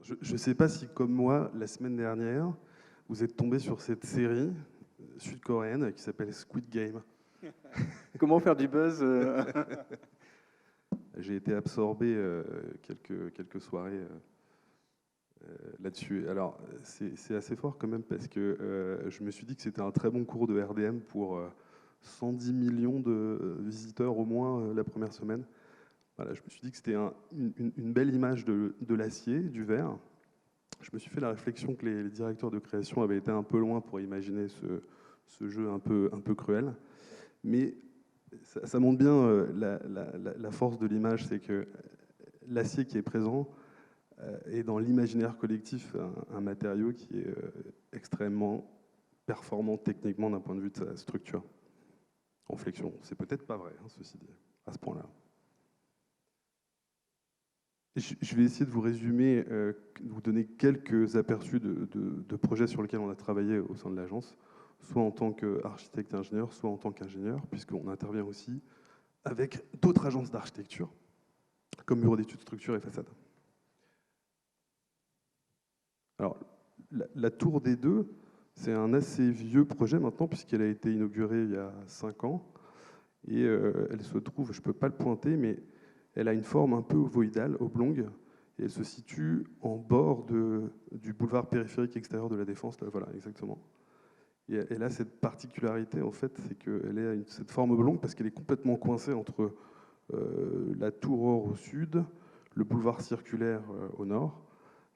Je ne sais pas si, comme moi, la semaine dernière, vous êtes tombé sur cette série sud-coréenne qui s'appelle Squid Game. Comment faire du buzz J'ai été absorbé quelques soirées là-dessus. Alors, c'est assez fort quand même parce que je me suis dit que c'était un très bon cours de RDM pour 110 millions de visiteurs au moins la première semaine. Voilà, je me suis dit que c'était une belle image de l'acier, du verre. Je me suis fait la réflexion que les directeurs de création avaient été un peu loin pour imaginer ce jeu un peu cruel. Mais ça montre bien la force de l'image, c'est que l'acier qui est présent est dans l'imaginaire collectif un matériau qui est extrêmement performant techniquement d'un point de vue de sa structure. En flexion, c'est peut-être pas vrai, hein, ceci dit, à ce point-là. Je vais essayer de vous résumer, de vous donner quelques aperçus de projets sur lesquels on a travaillé au sein de l'agence, soit en tant qu'architecte ingénieur, soit en tant qu'ingénieur, puisqu'on intervient aussi avec d'autres agences d'architecture, comme Bureau d'études structure et façade. Alors, la tour des deux, c'est un assez vieux projet maintenant, puisqu'elle a été inaugurée il y a 5 ans, et elle se trouve, je ne peux pas le pointer, mais elle a une forme un peu ovoïdale, oblongue, et elle se situe en bord du boulevard périphérique extérieur de la Défense. Là, voilà, exactement. Et elle a cette particularité, en fait, c'est qu'elle a cette forme oblongue parce qu'elle est complètement coincée entre la tour Or au sud, le boulevard circulaire au nord,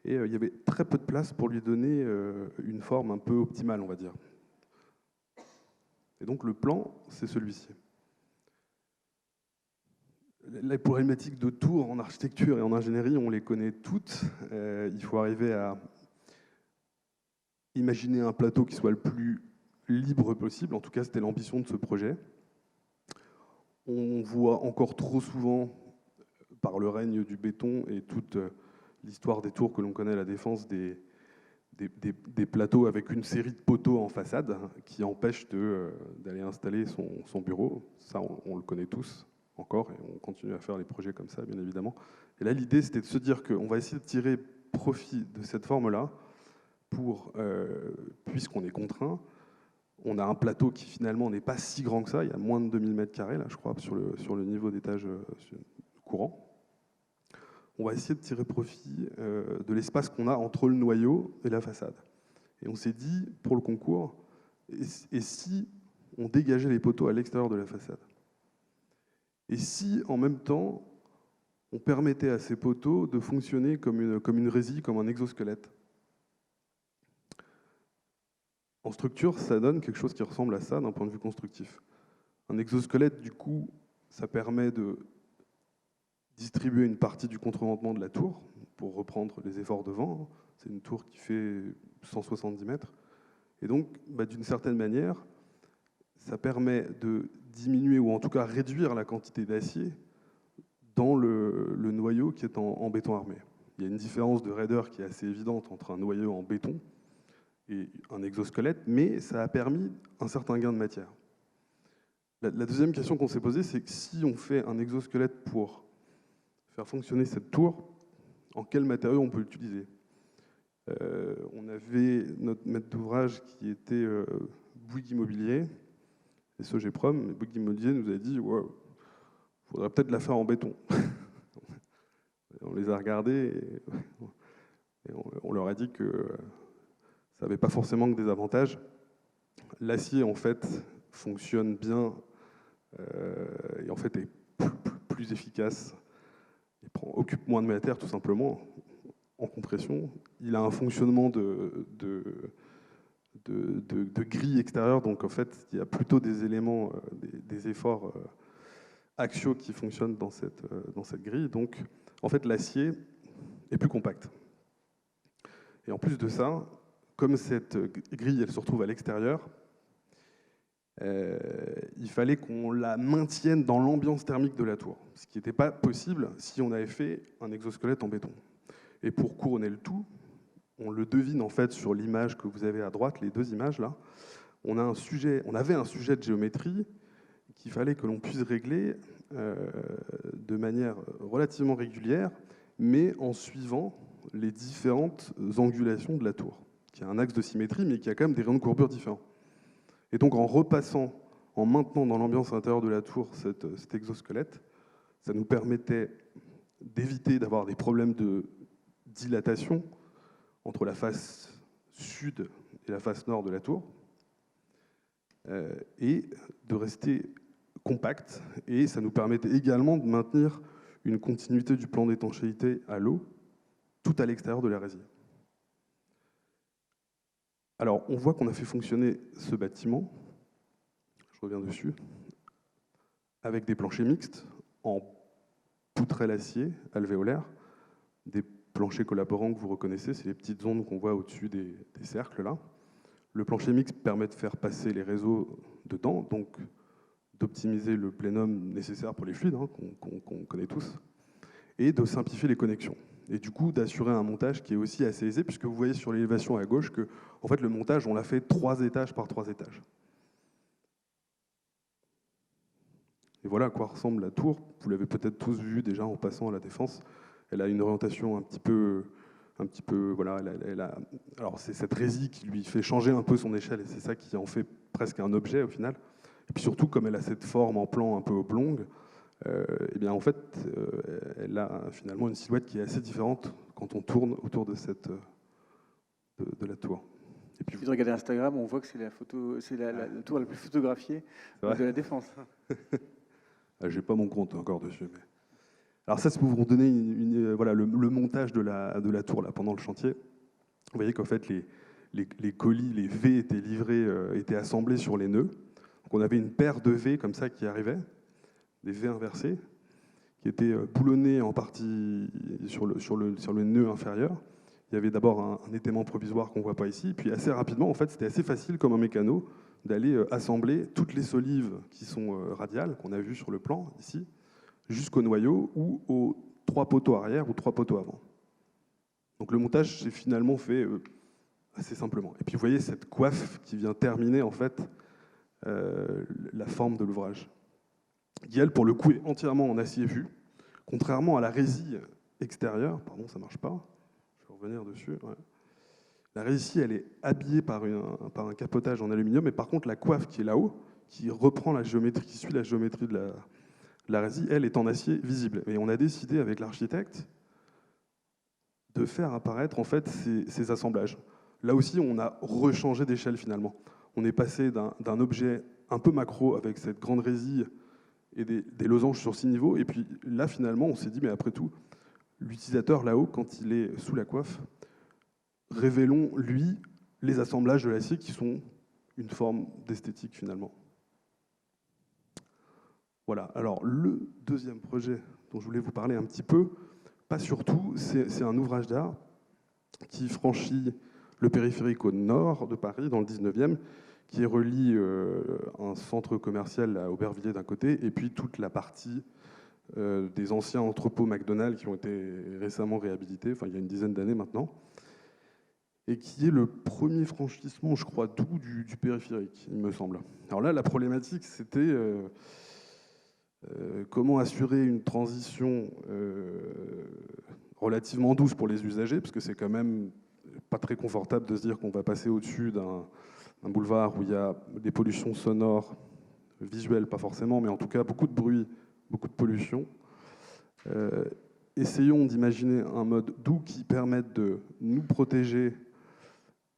et il y avait très peu de place pour lui donner une forme un peu optimale, on va dire. Et donc le plan, c'est celui-ci. Les problématiques de tours en architecture et en ingénierie, on les connaît toutes. Il faut arriver à imaginer un plateau qui soit le plus libre possible. En tout cas, c'était l'ambition de ce projet. On voit encore trop souvent, par le règne du béton et toute l'histoire des tours que l'on connaît à la Défense, des plateaux avec une série de poteaux en façade qui empêchent d'aller installer son bureau. Ça, on le connaît tous encore, et on continue à faire les projets comme ça, bien évidemment. Et là, l'idée, c'était de se dire qu'on va essayer de tirer profit de cette forme-là puisqu'on est contraint. On a un plateau qui, finalement, n'est pas si grand que ça. Il y a moins de 2000 mètres carrés, là, je crois, sur le niveau d'étage courant. On va essayer de tirer profit de l'espace qu'on a entre le noyau et la façade. Et on s'est dit, pour le concours, et si on dégageait les poteaux à l'extérieur de la façade? Et si, en même temps, on permettait à ces poteaux de fonctionner comme une résille, comme un exosquelette? En structure, ça donne quelque chose qui ressemble à ça d'un point de vue constructif. Un exosquelette, du coup, ça permet de distribuer une partie du contre-ventement de la tour, pour reprendre les efforts de vent. C'est une tour qui fait 170 mètres. Et donc, d'une certaine manière, ça permet de diminuer, ou en tout cas réduire la quantité d'acier dans le noyau qui est en béton armé. Il y a une différence de raideur qui est assez évidente entre un noyau en béton et un exosquelette, mais ça a permis un certain gain de matière. La deuxième question qu'on s'est posée, c'est que si on fait un exosquelette pour faire fonctionner cette tour, en quel matériau on peut l'utiliser? On avait notre maître d'ouvrage qui était Bouygues Immobilier, et Sogeprom, mais Bouygues Immobilier nous a dit wow, « il faudrait peut-être la faire en béton ». On les a regardés et on leur a dit que ça n'avait pas forcément que des avantages. L'acier, en fait, fonctionne bien et en fait est plus efficace. Il occupe moins de matière, tout simplement, en compression. Il a un fonctionnement de grille extérieure, donc en fait, il y a plutôt des éléments, des efforts axiaux qui fonctionnent dans cette grille. Donc, en fait, l'acier est plus compact. Et en plus de ça, comme cette grille, elle se retrouve à l'extérieur, il fallait qu'on la maintienne dans l'ambiance thermique de la tour, ce qui n'était pas possible si on avait fait un exosquelette en béton. Et pour couronner le tout, on le devine en fait sur l'image que vous avez à droite, les deux images là, on avait un sujet de géométrie qu'il fallait que l'on puisse régler de manière relativement régulière, mais en suivant les différentes angulations de la tour, qui a un axe de symétrie, mais qui a quand même des rayons de courbure différents. Et donc en repassant, en maintenant dans l'ambiance intérieure de la tour cet exosquelette, ça nous permettait d'éviter d'avoir des problèmes de dilatation entre la face sud et la face nord de la tour, et de rester compact. Et ça nous permettait également de maintenir une continuité du plan d'étanchéité à l'eau, tout à l'extérieur de la résille. Alors, on voit qu'on a fait fonctionner ce bâtiment, je reviens dessus, avec des planchers mixtes en poutrelle acier alvéolaire, des planchers collaborants que vous reconnaissez, c'est les petites ondes qu'on voit au-dessus des cercles là. Le plancher mixte permet de faire passer les réseaux dedans, donc d'optimiser le plénum nécessaire pour les fluides, hein, qu'on connaît tous, et de simplifier les connexions. Et du coup, d'assurer un montage qui est aussi assez aisé, puisque vous voyez sur l'élévation à gauche que, en fait, le montage, on l'a fait 3 étages par 3 étages. Et voilà à quoi ressemble la tour. Vous l'avez peut-être tous vu déjà en passant à la Défense. Elle a une orientation un petit peu voilà, alors c'est cette résille qui lui fait changer un peu son échelle, et c'est ça qui en fait presque un objet au final. Et puis surtout, comme elle a cette forme en plan un peu oblongue, et bien en fait, elle a finalement une silhouette qui est assez différente quand on tourne autour de de la tour. Et puis, si vous regardez Instagram, on voit que c'est la tour la plus photographiée de la Défense. J'ai pas mon compte encore dessus. Mais... Alors ça, c'est pour vous donner voilà, le montage de la tour là, pendant le chantier. Vous voyez qu'en fait, les colis, les V étaient livrés, étaient assemblés sur les nœuds. Donc on avait une paire de V comme ça qui arrivait, des V inversés, qui étaient boulonnés en partie sur le nœud inférieur. Il y avait d'abord un étaiement provisoire qu'on ne voit pas ici, puis assez rapidement, en fait, c'était assez facile comme un mécano d'aller assembler toutes les solives qui sont radiales, qu'on a vues sur le plan ici, jusqu'au noyau ou aux 3 poteaux arrière ou 3 poteaux avant. Donc le montage s'est finalement fait assez simplement. Et puis vous voyez cette coiffe qui vient terminer en fait la forme de l'ouvrage, qui elle pour le coup est entièrement en acier vu, contrairement à la résille extérieure. Pardon, ça marche pas. Je vais revenir dessus. Ouais. La résille, elle est habillée par un capotage en aluminium, mais par contre la coiffe qui est là-haut, qui reprend la géométrie, qui suit la géométrie de la résille, elle est en acier visible. Et on a décidé avec l'architecte de faire apparaître en fait ces assemblages. Là aussi, on a rechangé d'échelle finalement. On est passé d'un objet un peu macro avec cette grande résille et des losanges sur 6 niveaux, et puis là finalement, on s'est dit, mais après tout, l'utilisateur là-haut, quand il est sous la coiffe, révélons lui les assemblages de l'acier qui sont une forme d'esthétique finalement. Voilà, alors le deuxième projet dont je voulais vous parler un petit peu, pas surtout, c'est un ouvrage d'art qui franchit le périphérique au nord de Paris, dans le 19e, qui relie un centre commercial à Aubervilliers d'un côté, et puis toute la partie des anciens entrepôts McDonald's qui ont été récemment réhabilités, enfin il y a une dizaine d'années maintenant, et qui est le premier franchissement, je crois, doux du périphérique, il me semble. Alors là, la problématique, c'était comment assurer une transition relativement douce pour les usagers, parce que c'est quand même pas très confortable de se dire qu'on va passer au-dessus d'un boulevard où il y a des pollutions sonores, visuelles pas forcément, mais en tout cas beaucoup de bruit, beaucoup de pollution. Essayons d'imaginer un mode doux qui permette de nous protéger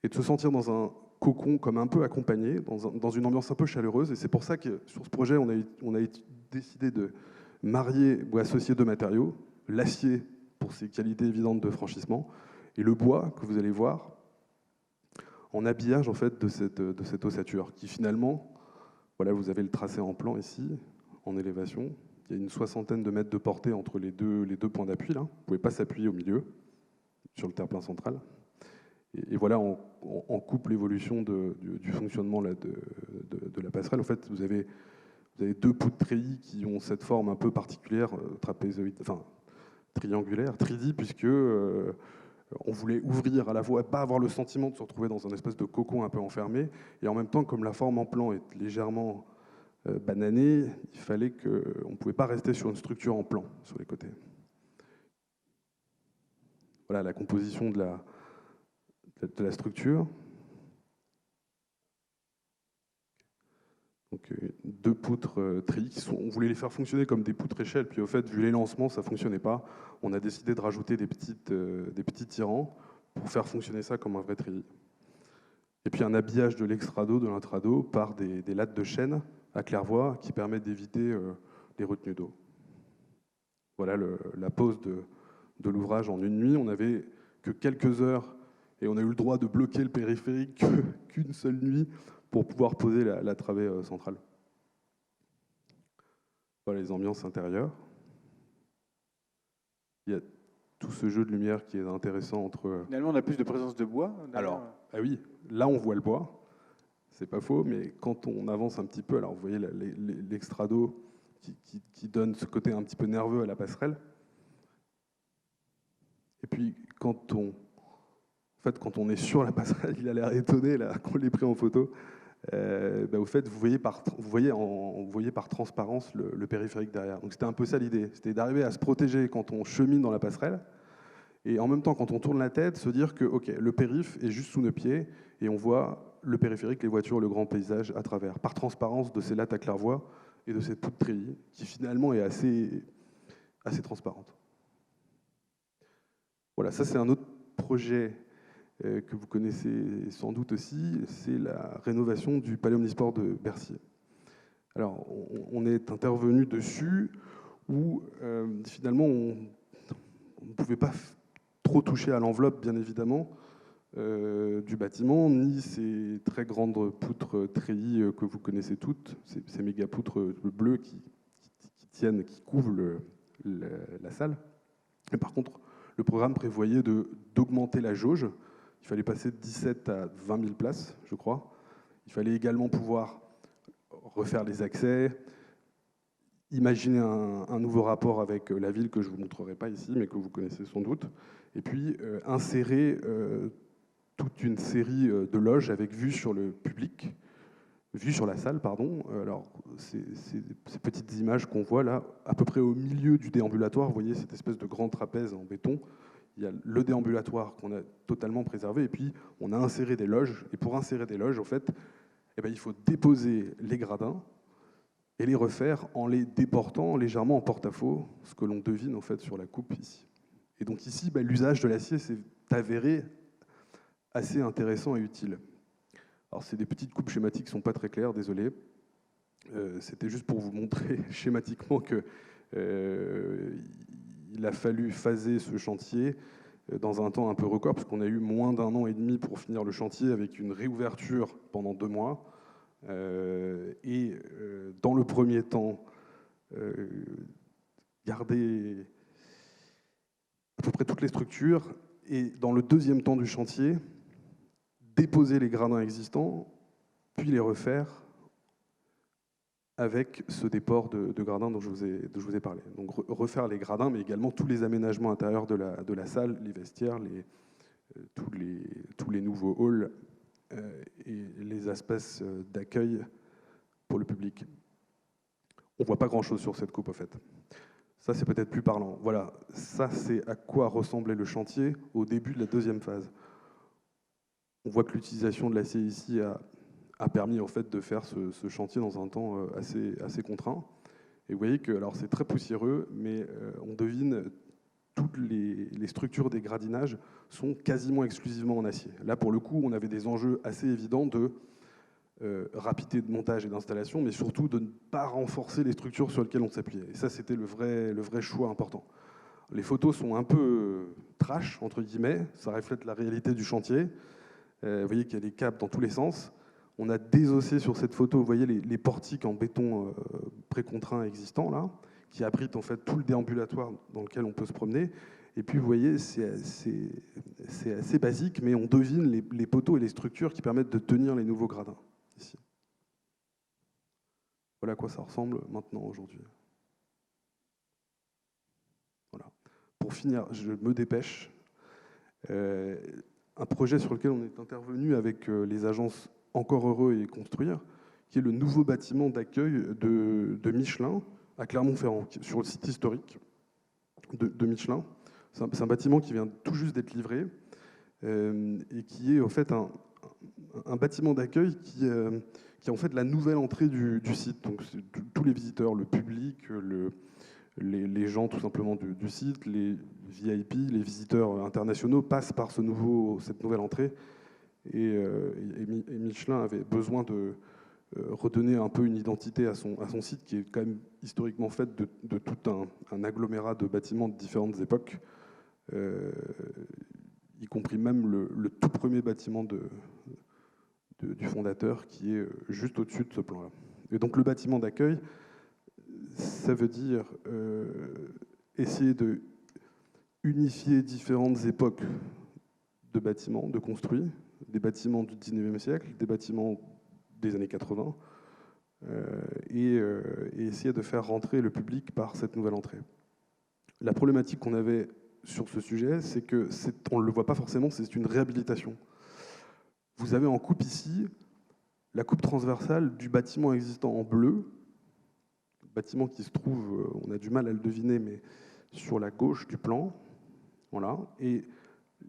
et de se sentir dans un cocon comme un peu accompagné, dans une ambiance un peu chaleureuse. Et c'est pour ça que sur ce projet, on a décidé de marier ou associer 2 matériaux, l'acier pour ses qualités évidentes de franchissement, et le bois que vous allez voir en habillage en fait de cette ossature, qui finalement, voilà, vous avez le tracé en plan ici, en élévation. Il y a une 60aine de mètres de portée entre les deux points d'appui. Là, vous ne pouvez pas s'appuyer au milieu, sur le terre-plein central. Et voilà, on coupe l'évolution du fonctionnement là, de la passerelle. En fait, vous avez 2 poutres treillis qui ont cette forme un peu particulière, trapézoïde, enfin triangulaire, 3D, puisque on voulait ouvrir à la fois, pas avoir le sentiment de se retrouver dans un espèce de cocon un peu enfermé, et en même temps, comme la forme en plan est légèrement bananée, il fallait qu'on ne pouvait pas rester sur une structure en plan sur les côtés. voilà, la composition de la structure. Donc, 2 poutres treillis, on voulait les faire fonctionner comme des poutres échelles, puis au fait, vu les lancements, ça ne fonctionnait pas. On a décidé de rajouter des petits tirants pour faire fonctionner ça comme un vrai treillis. Et puis un habillage de l'extrado, de l'intrado, par des lattes de chêne à claire-voie qui permettent d'éviter les retenues d'eau. Voilà la pose de l'ouvrage en une nuit. On n'avait que quelques heures et on a eu le droit de bloquer le périphérique qu'une seule nuit pour pouvoir poser la travée centrale. Voilà les ambiances intérieures. Il y a tout ce jeu de lumière qui est intéressant entre... Finalement, on a plus de présence de bois. Alors, ah oui, là on voit le bois, c'est pas faux, mais quand on avance un petit peu, alors vous voyez l'extrado qui donne ce côté un petit peu nerveux à la passerelle. Et puis quand on est sur la passerelle, il a l'air étonné là qu'on l'ait pris en photo. Au fait, vous voyez par transparence le périphérique derrière. Donc c'était un peu ça l'idée, c'était d'arriver à se protéger quand on chemine dans la passerelle, et en même temps, quand on tourne la tête, se dire que le périph' est juste sous nos pieds, et on voit le périphérique, les voitures, le grand paysage à travers, par transparence de ces lattes à claire-voie et de cette poutre treillis, qui finalement est assez transparente. Voilà, ça c'est un autre projet que vous connaissez sans doute aussi, c'est la rénovation du Palais Omnisport de Bercy. Alors, on est intervenu dessus où finalement on ne pouvait pas trop toucher à l'enveloppe, bien évidemment, du bâtiment, ni ces très grandes poutres treillis que vous connaissez toutes, ces méga poutres bleues qui couvrent la salle. Et par contre, le programme prévoyait d'augmenter la jauge. Il fallait passer de 17 à 20 000 places, je crois. Il fallait également pouvoir refaire les accès, imaginer un nouveau rapport avec la ville que je ne vous montrerai pas ici, mais que vous connaissez sans doute. Et puis insérer toute une série de loges avec vue sur le public, vue sur la salle, pardon. Alors, ces petites images qu'on voit là, à peu près au milieu du déambulatoire, vous voyez cette espèce de grand trapèze en béton. Il y a le déambulatoire qu'on a totalement préservé, et puis on a inséré des loges. Et pour insérer des loges, en fait, il faut déposer les gradins et les refaire en les déportant légèrement en porte-à-faux, ce que l'on devine en fait sur la coupe ici. Et donc ici, l'usage de l'acier s'est avéré assez intéressant et utile. Alors c'est des petites coupes schématiques qui ne sont pas très claires, désolé. C'était juste pour vous montrer schématiquement que il a fallu phaser ce chantier dans un temps un peu record, parce qu'on a eu moins d'1 an et demi pour finir le chantier, avec une réouverture pendant 2 mois. Dans le premier temps, garder à peu près toutes les structures, et dans le deuxième temps du chantier, déposer les gradins existants, puis les refaire avec ce déport de gradins dont je vous ai parlé. Donc refaire les gradins, mais également tous les aménagements intérieurs de la salle, les vestiaires, tous les nouveaux halls et les espaces d'accueil pour le public. On ne voit pas grand-chose sur cette coupe, en fait. Ça, c'est peut-être plus parlant. Voilà, ça, c'est à quoi ressemblait le chantier au début de la deuxième phase. On voit que l'utilisation de l'acier ici a permis en fait de faire ce chantier dans un temps assez contraint. Et vous voyez que, alors c'est très poussiéreux, mais on devine toutes les structures des gradinages sont quasiment exclusivement en acier. Là, pour le coup, on avait des enjeux assez évidents de rapidité de montage et d'installation, mais surtout de ne pas renforcer les structures sur lesquelles on s'appuyait. Et ça, c'était le vrai choix important. Les photos sont un peu trash, entre guillemets, ça reflète la réalité du chantier. Vous voyez qu'il y a des câbles dans tous les sens. On a désossé sur cette photo, vous voyez les portiques en béton précontraint existants, là, qui abritent en fait tout le déambulatoire dans lequel on peut se promener. Et puis vous voyez, c'est assez basique, mais on devine les poteaux et les structures qui permettent de tenir les nouveaux gradins, ici. Voilà à quoi ça ressemble maintenant, aujourd'hui. Voilà. Pour finir, je me dépêche. Un projet sur lequel on est intervenu avec les agences Encore Heureux et Construire, qui est le nouveau bâtiment d'accueil de Michelin à Clermont-Ferrand, sur le site historique de Michelin. C'est un bâtiment qui vient tout juste d'être livré et qui est en fait un bâtiment d'accueil qui est en fait la nouvelle entrée du site. Donc tous les visiteurs, le public, les gens tout simplement du site, les VIP, les visiteurs internationaux passent par cette nouvelle entrée. Et Michelin avait besoin de redonner un peu une identité à son site qui est quand même historiquement fait de tout un agglomérat de bâtiments de différentes époques, y compris même le tout premier bâtiment du fondateur qui est juste au-dessus de ce plan-là. Et donc le bâtiment d'accueil, ça veut dire essayer de unifier différentes époques de bâtiments, de construits, des bâtiments du 19e siècle, des bâtiments des années 80, et essayer de faire rentrer le public par cette nouvelle entrée. La problématique qu'on avait sur ce sujet, c'est que on ne le voit pas forcément, c'est une réhabilitation. Vous avez en coupe ici la coupe transversale du bâtiment existant en bleu, bâtiment qui se trouve, on a du mal à le deviner, mais sur la gauche du plan, voilà, et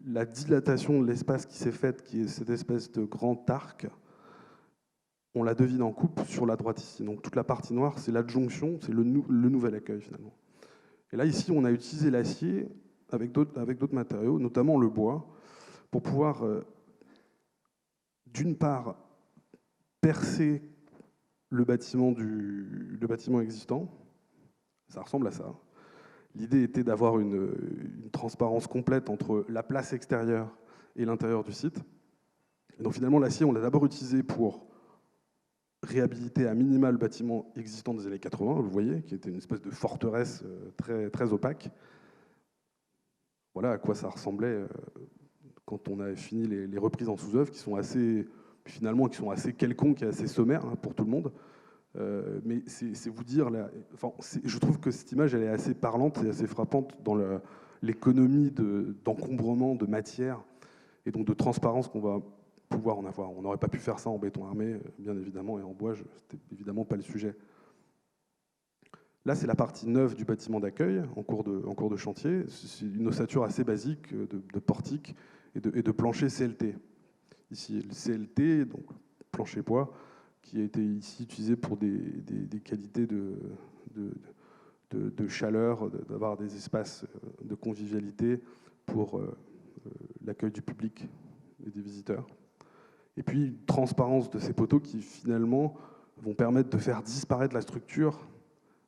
la dilatation de l'espace qui s'est faite, qui est cette espèce de grand arc, on la devine en coupe sur la droite ici. Donc toute la partie noire, c'est l'adjonction, c'est le nouvel accueil finalement. Et là, ici, on a utilisé l'acier avec d'autres matériaux, notamment le bois, pour pouvoir, d'une part, percer le bâtiment existant. Ça ressemble à ça. L'idée était d'avoir une transparence complète entre la place extérieure et l'intérieur du site. Et donc finalement, l'acier, on l'a d'abord utilisé pour réhabiliter à minima le bâtiment existant des années 80, vous voyez, qui était une espèce de forteresse très, très opaque. Voilà à quoi ça ressemblait quand on a fini les reprises en sous-œuvre, qui sont assez quelconques et assez sommaires pour tout le monde. Mais c'est vous dire, je trouve que cette image, elle est assez parlante et assez frappante dans l'économie d'encombrement de matière et donc de transparence qu'on va pouvoir en avoir. On n'aurait pas pu faire ça en béton armé, bien évidemment, et en bois, c'était évidemment pas le sujet. Là, c'est la partie neuve du bâtiment d'accueil en cours de chantier. C'est une ossature assez basique de portique et de plancher CLT. Ici, le CLT, donc plancher bois, qui a été ici utilisé pour des qualités de chaleur, d'avoir des espaces de convivialité pour l'accueil du public et des visiteurs. Et puis, une transparence de ces poteaux qui, finalement, vont permettre de faire disparaître la structure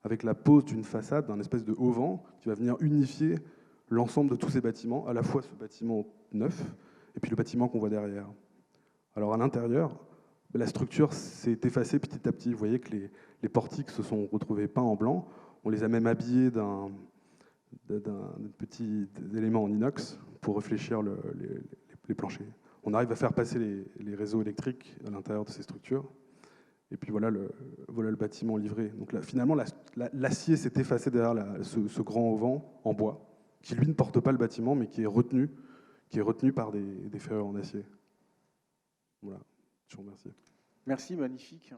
avec la pose d'une façade, d'un espèce de auvent qui va venir unifier l'ensemble de tous ces bâtiments, à la fois ce bâtiment neuf et puis le bâtiment qu'on voit derrière. Alors, à l'intérieur, la structure s'est effacée petit à petit. Vous voyez que les portiques se sont retrouvés peints en blanc. On les a même habillés d'un petit élément en inox pour réfléchir les planchers. On arrive à faire passer les réseaux électriques à l'intérieur de ces structures. Et puis voilà le bâtiment livré. Donc là, finalement, l'acier s'est effacé derrière ce grand auvent en bois, qui lui ne porte pas le bâtiment, mais qui est retenu par des ferrures en acier. Voilà, je vous remercie. Merci, magnifique.